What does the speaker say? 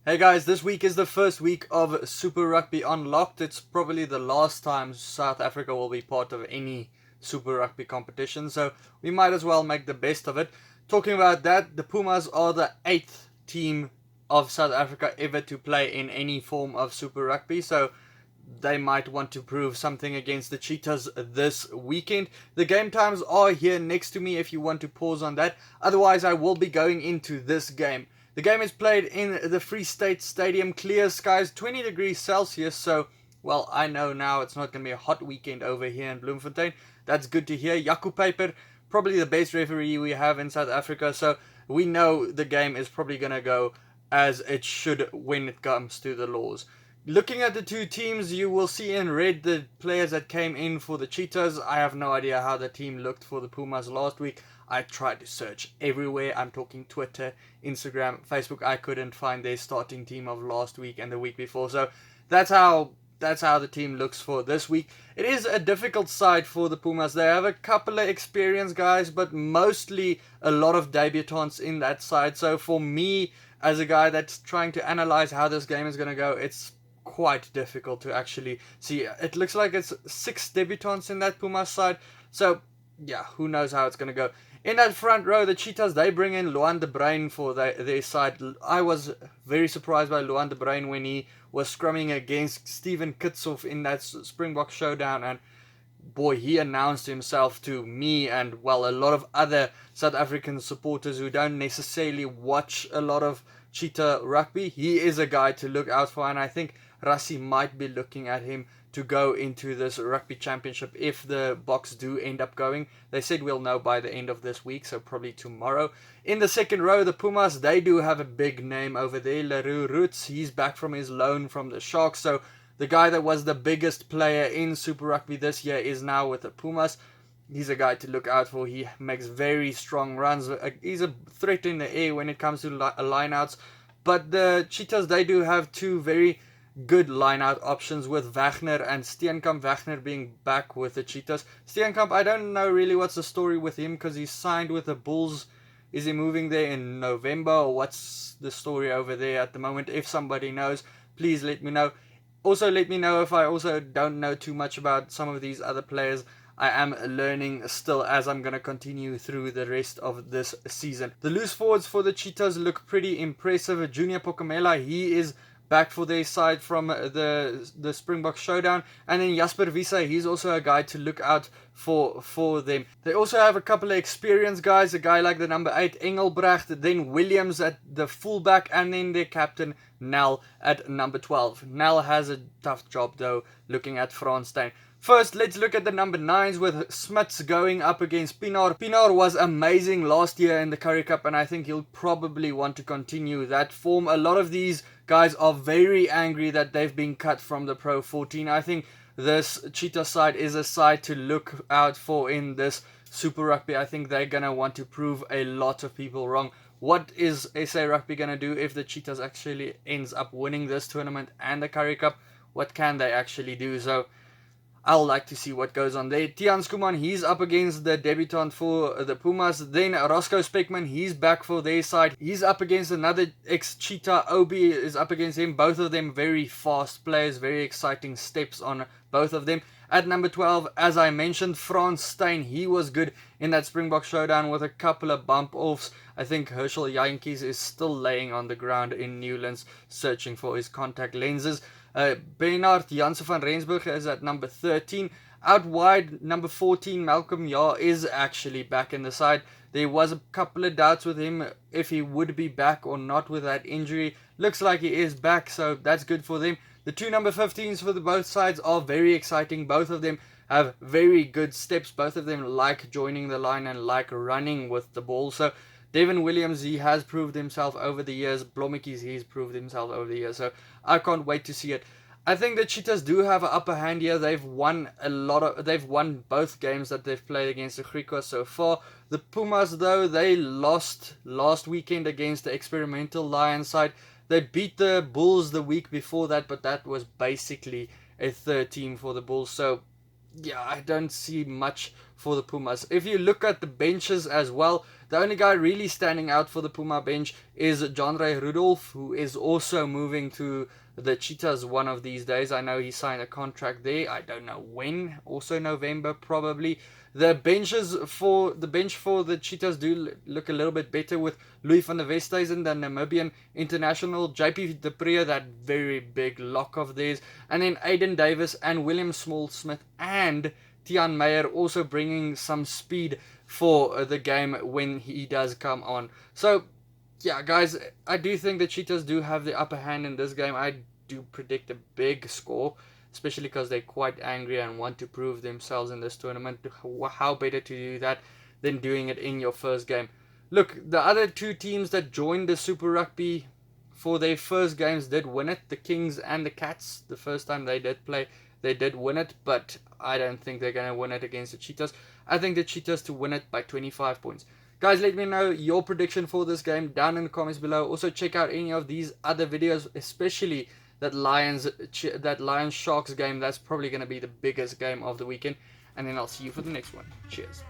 Hey guys, this week is the first week of Super Rugby Unlocked. It's probably the last time South Africa will be part of any Super Rugby competition, so we might as well make the best of it. Talking about that, the Pumas are the 8th team of South Africa ever to play in any form of Super Rugby, so they might want to prove something against the Cheetahs this weekend. The game times are here next to me if you want to pause on that. Otherwise, I will be going into this game. The game is played in the Free State Stadium, clear skies, 20 degrees Celsius, so, well, I know now it's not going to be a hot weekend over here in Bloemfontein. That's good to hear. Jaco Peyper, probably the best referee we have in South Africa, so we know the game is probably going to go as it should when it comes to the laws. Looking at the two teams, you will see in red the players that came in for the Cheetahs. I have no idea how the team looked for the Pumas last week. I tried to search everywhere. I'm talking Twitter, Instagram, Facebook. I couldn't find their starting team of last week and the week before. So that's how the team looks for this week. It is a difficult side for the Pumas. They have a couple of experienced guys, but mostly a lot of debutants in that side. So for me, as a guy that's trying to analyze how this game is going to go, it's quite difficult to actually see. It looks like it's 6 debutants in that Pumas side. So yeah, who knows how it's going to go. In that front row, the Cheetahs, they bring in Luan de Bruin for their side. I was very surprised by Luan de Bruin when he was scrumming against Steven Kitshoff in that Springbok showdown, and boy, he announced himself to me and, well, a lot of other South African supporters who don't necessarily watch a lot of Cheetah rugby. He is a guy to look out for, and I think Rassie might be looking at him to go into this rugby championship if the Boks do end up going. They said we'll know by the end of this week, so probably tomorrow. In the second row, the Pumas, they do have a big name over there. Leroux Roots, he's back from his loan from the Sharks, so the guy that was the biggest player in Super Rugby this year is now with the Pumas. He's a guy to look out for. He makes very strong runs. He's a threat in the air when it comes to lineouts. But the Cheetahs, they do have two very good line-out options with Wagner and Steenkamp. Wagner being back with the Cheetahs. Steenkamp, I don't know really what's the story with him because he's signed with the Bulls. Is he moving there in November, or what's the story over there at the moment? If somebody knows, please let me know. Also, let me know if I also don't know too much about some of these other players. I am learning still as I'm going to continue through the rest of this season. The loose forwards for the Cheetahs look pretty impressive. Junior Pokomela, he is back for their side from the Springbok showdown. And then Jasper Wiese, he's also a guy to look out for them. They also have a couple of experienced guys, a guy like the number 8, Engelbrecht, then Williams at the fullback, and then their captain, Nel, at number 12. Nel has a tough job, though, looking at Franstein. First, let's look at the number 9s with Smits going up against Pienaar. Pienaar was amazing last year in the Currie Cup, and I think he'll probably want to continue that form. A lot of these guys are very angry that they've been cut from the Pro 14. I think this Cheetah side is a side to look out for in this Super Rugby. I think they're going to want to prove a lot of people wrong. What is SA Rugby going to do if the Cheetahs actually ends up winning this tournament and the Currie Cup? What can they actually do? So I'll like to see what goes on there. Tiaan Skuman, he's up against the debutant for the Pumas. Then Roscoe Speckman, he's back for their side. He's up against another ex-Cheetah. Obi is up against him. Both of them very fast players, very exciting steps on both of them. At number 12, as I mentioned, Frans Steyn, he was good in that Springbok showdown with a couple of bump-offs. I think Herschel Jantjies is still laying on the ground in Newlands searching for his contact lenses. Bernard Jansen van Rensburg is at number 13. Out wide, number 14, Malcolm Jahr is actually back in the side. There was a couple of doubts with him if he would be back or not with that injury. Looks like he is back, so that's good for them. The two number 15s for the both sides are very exciting. Both of them have very good steps. Both of them like joining the line and like running with the ball. So Devin Williams, he has proved himself over the years. Blommetjies, he's proved himself over the years. So I can't wait to see it. I think the Cheetahs do have an upper hand here. They've won both games that they've played against the Griquas so far. The Pumas, though, they lost last weekend against the Experimental Lions side. They beat the Bulls the week before that, but that was basically a third team for the Bulls. So yeah, I don't see much for the Pumas. If you look at the benches as well, The only guy really standing out for the Puma bench is John Ray Rudolph, who is also moving to the Cheetahs one of these days. I know he signed a contract there. I don't know when. Also November probably. The bench for the Cheetahs do look a little bit better with Louis van der Westhuizen, the Namibian international, JP de Pre, that very big lock of theirs, and then Aiden Davis and William Small-Smith and Tian Meyer also bringing some speed for the game when he does come on. So yeah, guys, I do think the Cheetahs do have the upper hand in this game. I do predict a big score, especially because they're quite angry and want to prove themselves in this tournament. How better to do that than doing it in your first game? Look, the other two teams that joined the Super Rugby for their first games did win it. The Kings and the Cats, the first time they did play, they did win it, but I don't think they're going to win it against the Cheetahs. I think the Cheetahs to win it by 25 points. Guys, let me know your prediction for this game down in the comments below. Also, check out any of these other videos, especially that Lions Sharks game. That's probably going to be the biggest game of the weekend. And then I'll see you for the next one. Cheers.